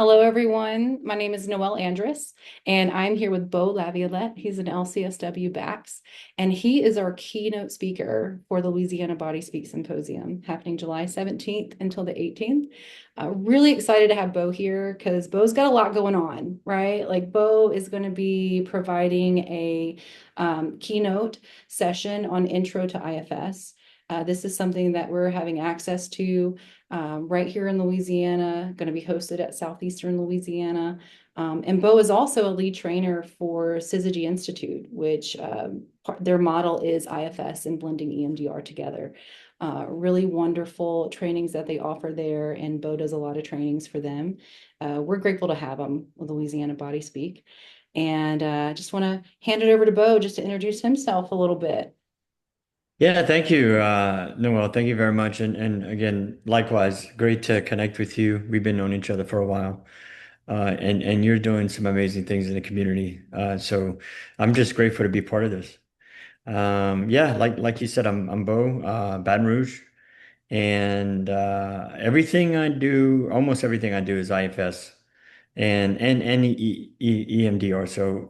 Hello, everyone. My name is Noelle Andrus, and I'm here with Beau Laviolette. He's an LCSW BACS, and he is our keynote speaker for the Louisiana Body Speak Symposium happening July 17th until the 18th. Really excited to have Beau here because Beau's got a lot going on, right? Like Beau is going to be providing a keynote session on Intro to IFS. This is something that we're having access to right here in Louisiana, going to be hosted at Southeastern Louisiana. And Beau is also a lead trainer for Syzygy Institute, which their model is IFS and blending EMDR together. Really wonderful trainings that they offer there, and Beau does a lot of trainings for them. We're grateful to have him with Louisiana Body Speak. And just want to hand it over to Beau just to introduce himself a little bit. Yeah, thank you, Noel. Thank you very much. And again, likewise, great to connect with you. We've been knowing each other for a while. And you're doing some amazing things in the community. So I'm just grateful to be part of this. Yeah, like you said, I'm Beau, Baton Rouge, and everything I do, almost everything I do is IFS and EMDR. So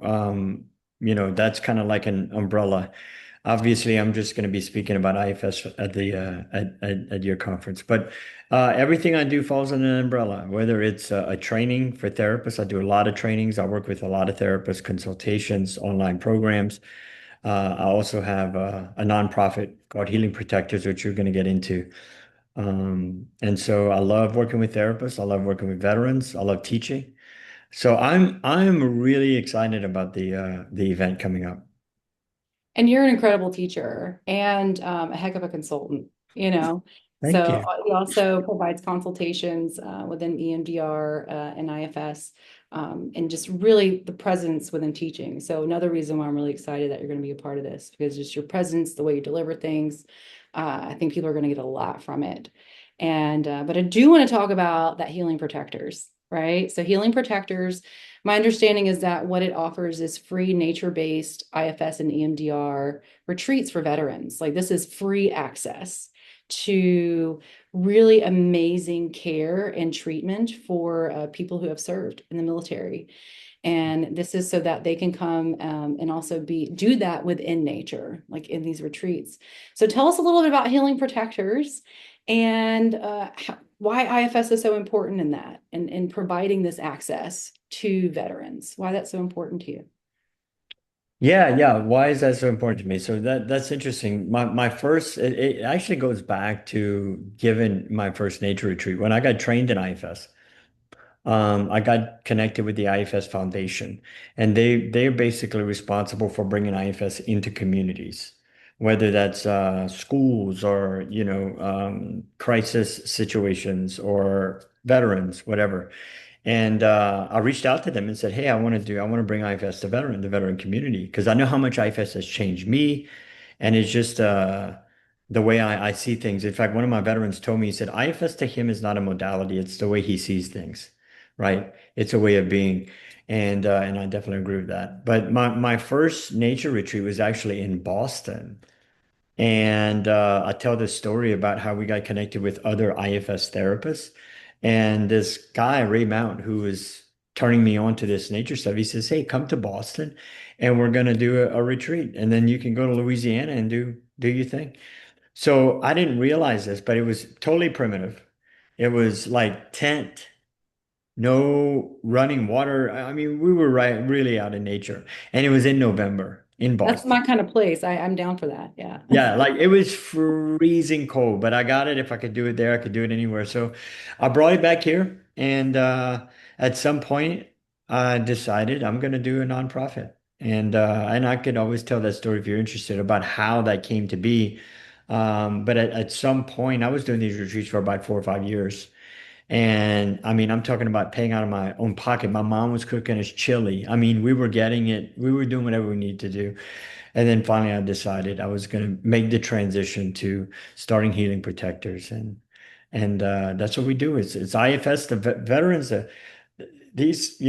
that's kind of like an umbrella. Obviously, I'm just going to be speaking about IFS at the at your conference, but everything I do falls under an umbrella. Whether it's a training for therapists, I do a lot of trainings. I work with a lot of therapists, consultations, online programs. I also have a nonprofit called Healing Protectors, which you're going to get into. And so I love working with therapists. I love working with veterans. I love teaching. So I'm really excited about the event coming up. And you're an incredible teacher and a heck of a consultant, you know. Thank So you. he also provides consultations within EMDR and IFS, and just really the presence within teaching. So another reason why I'm really excited that you're going to be a part of this, because just your presence, the way you deliver things, I think people are going to get a lot from it. And but I do want to talk about that healing protectors, right? So healing protectors, my understanding is that what it offers is free nature-based IFS and EMDR retreats for veterans. Like this is free access to really amazing care and treatment for people who have served in the military. And this is so that they can come and also do that within nature, like in these retreats. So tell us a little bit about Healing Protectors and why IFS is so important in that and in providing this access to veterans, why that's so important to you. Yeah, yeah. Why is that so important to me? So that's interesting. My first it actually goes back to given my first nature retreat when I got trained in IFS. I got connected with the IFS Foundation, and they're basically responsible for bringing IFS into communities, whether that's schools or crisis situations or veterans, whatever. And I reached out to them and said, "Hey, I want to bring IFS to the veteran community, because I know how much IFS has changed me, and it's just the way I see things." In fact, one of my veterans told me, he said, "IFS to him is not a modality; it's the way he sees things, right? It's a way of being." And I definitely agree with that. But my first nature retreat was actually in Boston. And I tell this story about how we got connected with other IFS therapists. And this guy, Ray Mount, who was turning me on to this nature stuff, he says, "Hey, come to Boston and we're going to do a retreat. And then you can go to Louisiana and do your thing." So I didn't realize this, but it was totally primitive. It was like tent, no running water. I mean, we were really out in nature. And it was in November in That's Boston. my kind of place. I'm down for that. Yeah. Yeah, like it was freezing cold, but I got it. If I could do it there, I could do it anywhere. So I brought it back here, and at some point, I decided I'm going to do a nonprofit, and I could always tell that story if you're interested about how that came to be. But at some point, I was doing these retreats for about 4 or 5 years, and I mean, I'm talking about paying out of my own pocket. My mom was cooking us chili. I mean, we were getting it. We were doing whatever we needed to do. And then finally, I decided I was going to make the transition to starting Healing Protectors, and that's what we do. It's IFS, the veterans. These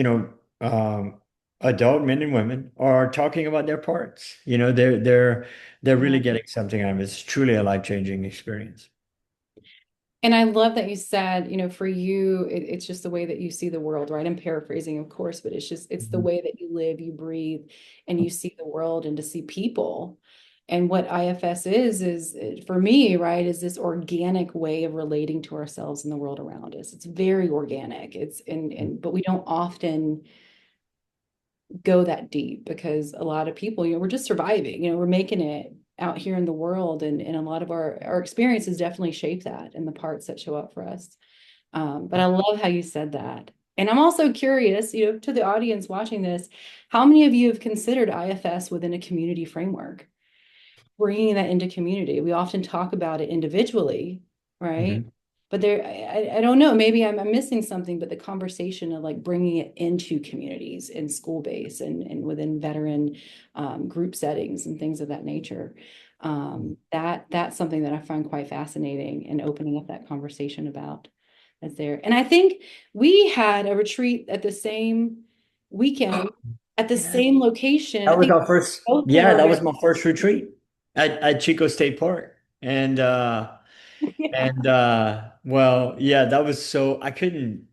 adult men and women are talking about their parts. They're really Yeah. getting something out of it. It's truly a life-changing experience. And I love that you said, for you, it's just the way that you see the world, right? I'm paraphrasing, of course, but it's the Mhm. way that you live, you breathe, and you see the world and to see people. And what IFS is for me, right, is this organic way of relating to ourselves and the world around us. It's very organic. But we don't often go that deep because a lot of people, we're just surviving, we're making it out here in the world, and a lot of our experiences definitely shape that and the parts that show up for us. But I love how you said that. And I'm also curious, to the audience watching this, how many of you have considered IFS within a community framework? Bringing that into community. We often talk about it individually, right? Mhm. But I don't know, maybe I'm missing something, but the conversation of like bringing it into communities in school base and within veteran group settings and things of that nature. That's something that I find quite fascinating and opening up that conversation about that's there. And I think we had a retreat at the same weekend at the same location. That I was think our first, both did yeah, our that very was my first retreat at Chico State Park. Well, yeah, that was so I couldn't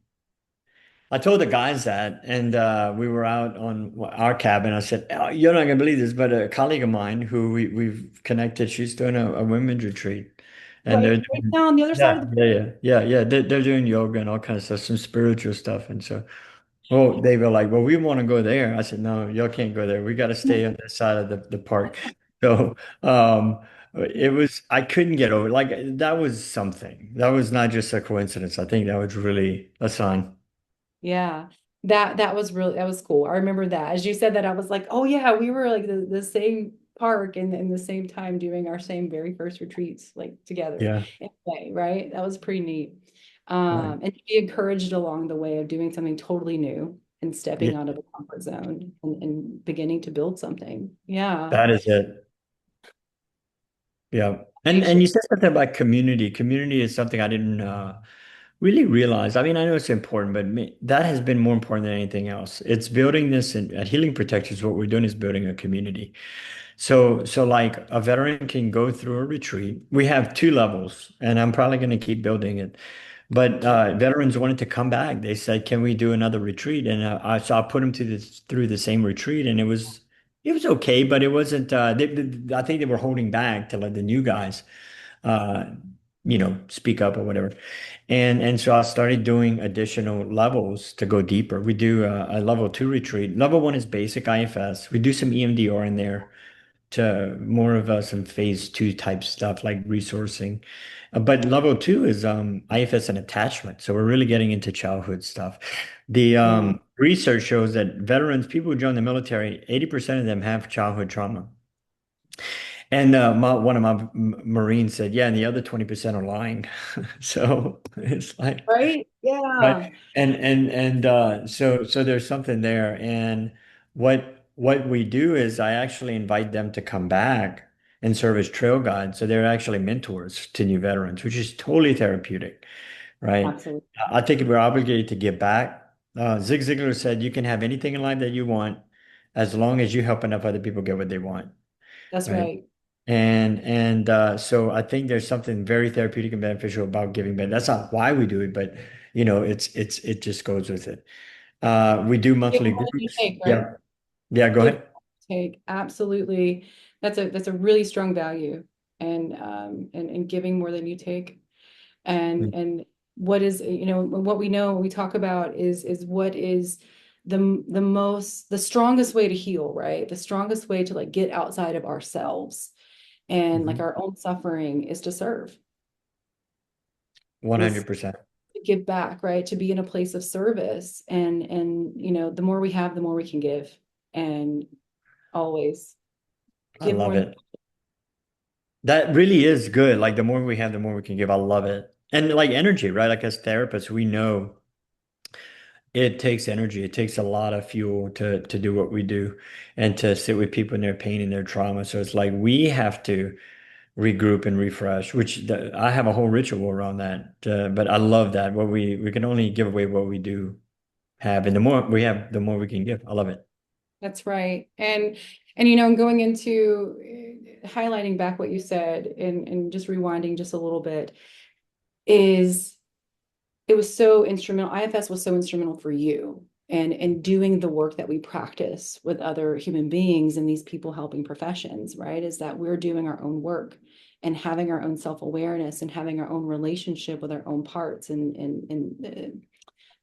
I told the guys that, and we were out on our cabin. I said, "Oh, you're not gonna believe this, but a colleague of mine who we've connected, she's doing a women's retreat, and they're right doing, now on the other side of yeah, the yeah, yeah. They're doing yoga and all kinds of stuff, some spiritual stuff, and so, well, they were like, well, we want to go there. I said, no, y'all can't go there. We got to stay on this side of the park. So, I couldn't get over, like, that was something. That was not just a coincidence. I think that was really a sign. Yeah. That was cool. I remember that. As you said that, I was like, oh yeah, we were like the same park and in the same time doing our same very first retreats like together Yeah. in a way, right? That was pretty neat. Right. And to be encouraged along the way of doing something totally new and Yeah, stepping out of the comfort zone and beginning to build something. Yeah. that is it. Yeah. And Patient. you said something about community. Community is something I didn't really realize. I mean, I know it's important, but that has been more important than anything else. It's building this at Healing Protectors. What we're doing is building a community. So like a veteran can go through a retreat. We have two levels, and I'm probably going to keep building it. But veterans wanted to come back. They said, "Can we do another retreat?" And I put them through the same retreat, and it was okay, but it wasn't. I think they were holding back to let the new guys, uh, speak up or whatever. And so I started doing additional levels to go deeper. We do a level 2 retreat. Level 1 is basic IFS. We do some EMDR in there to more of some phase 2 type stuff like resourcing. But level 2 is IFS and attachment. So we're really getting into childhood stuff. The Yeah. research shows that veterans, people who join the military, 80% of them have childhood trauma. And one of my Marines said, yeah, and the other 20% are lying. So it's like, Right? Yeah. right. So there's something there. And what we do is I actually invite them to come back and serve as trail guides. So they're actually mentors to new veterans, which is totally therapeutic, right? Absolutely. I think we're obligated to give back. Zig Ziglar said you can have anything in life that you want as long as you help enough other people get what they want, That's right? right. So I think there's something very therapeutic and beneficial about giving back. That's not why we do it, but it just goes with it. We do Give monthly more than you groups. take, right? Yeah. Yeah, go Give ahead. take absolutely. That's a really strong value, and giving more than you take, and what is, what we know, we talk about is what is the strongest way to heal, right? The strongest way to like get outside of ourselves and like Mhm. our own suffering is to serve, is 100%. to give back, right? To be in a place of service, and the more we have, the more we can give, and always I give love more than. it. That really is good. Like the more we have, the more we can give. I love it. And like energy, right? Like as therapists, we know it takes energy. It takes a lot of fuel to do what we do and to sit with people in their pain and their trauma. So it's like we have to regroup and refresh, I have a whole ritual around that. But I love that. What we can only give away what we do have, and the more we have, the more we can give. I love it. That's right. And going into highlighting back what you said and just rewinding just a little bit, is it was so instrumental. IFS was so instrumental for you and doing the work that we practice with other human beings in these people helping professions, right? Is that we're doing our own work and having our own self-awareness and having our own relationship with our own parts and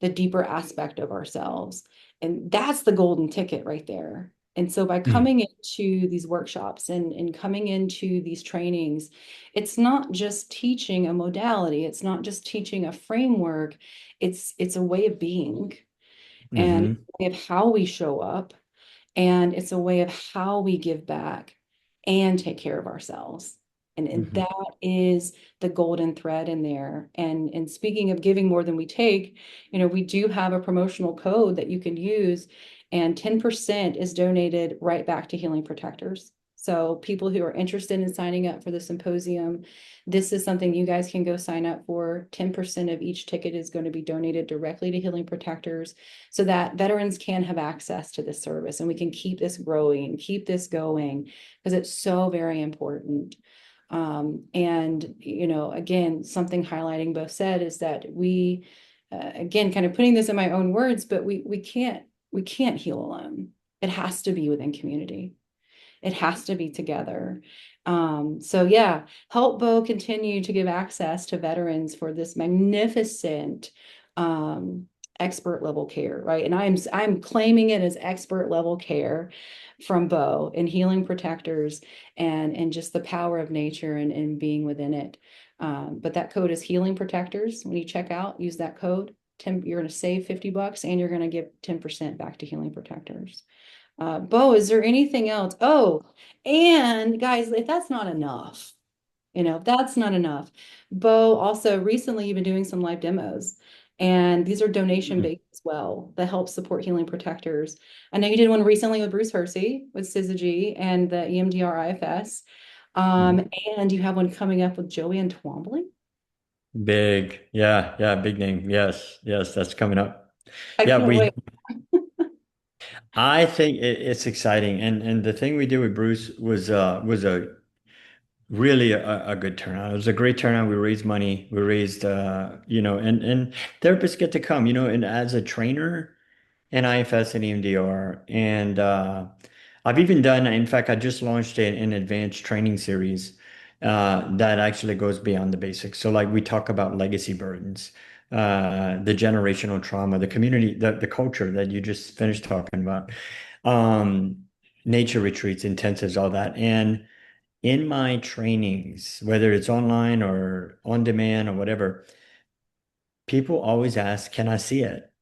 the deeper aspect of ourselves. And that's the golden ticket right there. And so by Mm, coming into these workshops and coming into these trainings, it's not just teaching a modality, it's not just teaching a framework, it's a way of being and hmm a way of how we show up, and it's a way of how we give back and take care of ourselves. And hmm that is the golden thread in there. And speaking of giving more than we take, we do have a promotional code that you can use, and 10% is donated right back to Healing Protectors. So people who are interested in signing up for the symposium, this is something you guys can go sign up for. 10% of each ticket is going to be donated directly to Healing Protectors so that veterans can have access to this service and we can keep this growing and keep this going because it's so very important. And again, something highlighting Beau said is that we, again, kind of putting this in my own words, but we can't heal alone. It has to be within community. It has to be together. So yeah, help Beau continue to give access to veterans for this magnificent um, expert level care, right? And I'm claiming it as expert level care from Beau and healing protectors and just the power of nature and being within it. But that code is healing protectors. When you check out, use that code. 10, you're going to save $50 and you're going to give 10% back to healing protectors. Beau, is there anything else? Oh, and guys, if that's not enough, if that's not enough, Beau also recently you've been doing some live demos, and these are donation based as well that help support healing protectors. I know you did one recently with Bruce Hersey with Syzygy and the EMDR IFS, hmm and you have one coming up with Joanne Twombly. Big, yeah, yeah, big name. Yes, yes, that's coming up. I Yeah, can't we wait. I think it's exciting, and the thing we did with Bruce was a really a good turnout. It was a great turnout. We raised money. We raised and therapists get to come, and as a trainer in IFS and EMDR, and I've even done. In fact, I just launched an advanced training series that actually goes beyond the basics. So, like we talk about legacy burdens, the generational trauma, the community, the culture that you just finished talking about, um, nature retreats, intensives, all that. And in my trainings, whether it's online or on demand or whatever, people always ask, can I see it?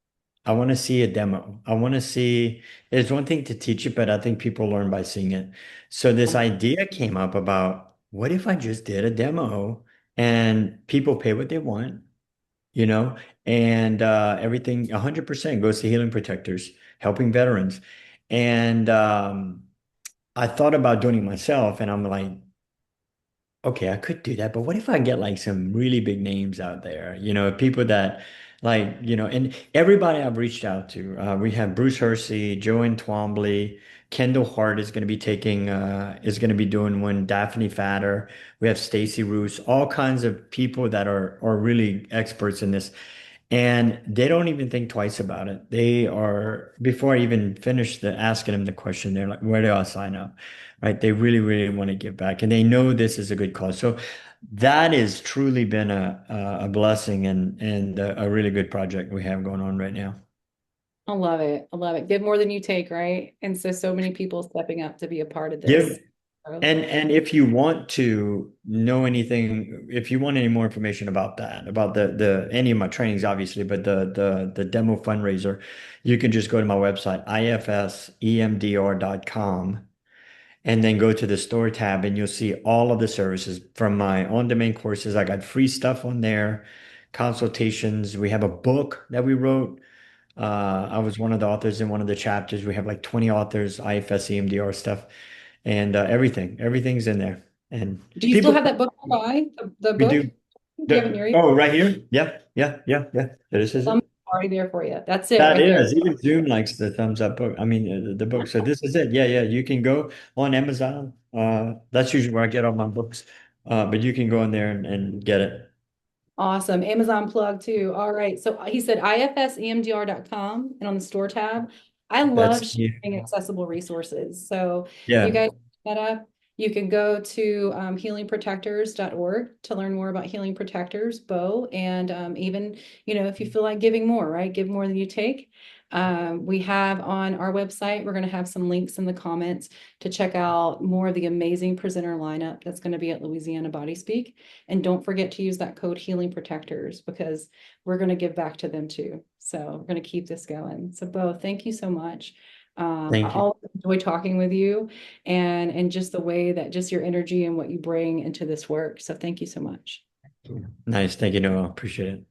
I want to see a demo. I want to see, it's one thing to teach it, but I think people learn by seeing it. So this idea came up about what if I just did a demo and people pay what they want, you know, and everything 100% goes to healing protectors, helping veterans. And I thought about doing it myself, and I'm like, okay, I could do that, but what if I get like some really big names out there, people that like, and everybody I've reached out to, we have Bruce Hersey, Joanne Twombly, Kendall Hart is going to be doing one, Daphne Fatter, we have Stacy Roos, all kinds of people that are really experts in this. And they don't even think twice about it. They are, before I even finish asking them the question, they're like, where do I sign up? Right? They really, really want to give back and they know this is a good cause. So that has truly been a blessing and a really good project we have going on right now. I love it. I love it. Give more than you take, right? And so many people stepping up to be a part of Give this. So, and if you want to know anything, if you want any more information about that, about the any of my trainings, obviously, but the demo fundraiser, you can just go to my website, ifsemdr.com, and then go to the store tab, and you'll see all of the services from my on-demand courses. I got free stuff on there, consultations. We have a book that we wrote. I was one of the authors in one of the chapters. We have like 20 authors, IFS, EMDR stuff, and everything's in there. And do you still people, have that book to buy? The we book? do. Do you have it near you? Oh, right here. Yeah, yeah, yeah, yeah. This is I'm it. already there for you. That's it That right there. is. Even Zoom likes the thumbs up book. I mean, the book. So this is it. Yeah, yeah. You can go on Amazon. That's usually where I get all my books. But you can go in there and get it. Awesome. Amazon plug too. All right. So he said ifsemdr.com and on the store tab. I love That's yeah. sharing accessible resources. So if you Yeah. guys pick that up, you can go to healingprotectors.org to learn more about healing protectors, Beau, and even, if you feel like giving more, right? Give more than you take. We have on our website, we're going to have some links in the comments to check out more of the amazing presenter lineup that's going to be at Louisiana Body Speak. And don't forget to use that code Healing Protectors because we're going to give back to them too. So we're going to keep this going. So Beau, thank you so much. I Thank you. always enjoy talking with you and just the way that just your energy and what you bring into this work. So thank you so much. Nice. Thank you, Noel. Appreciate it.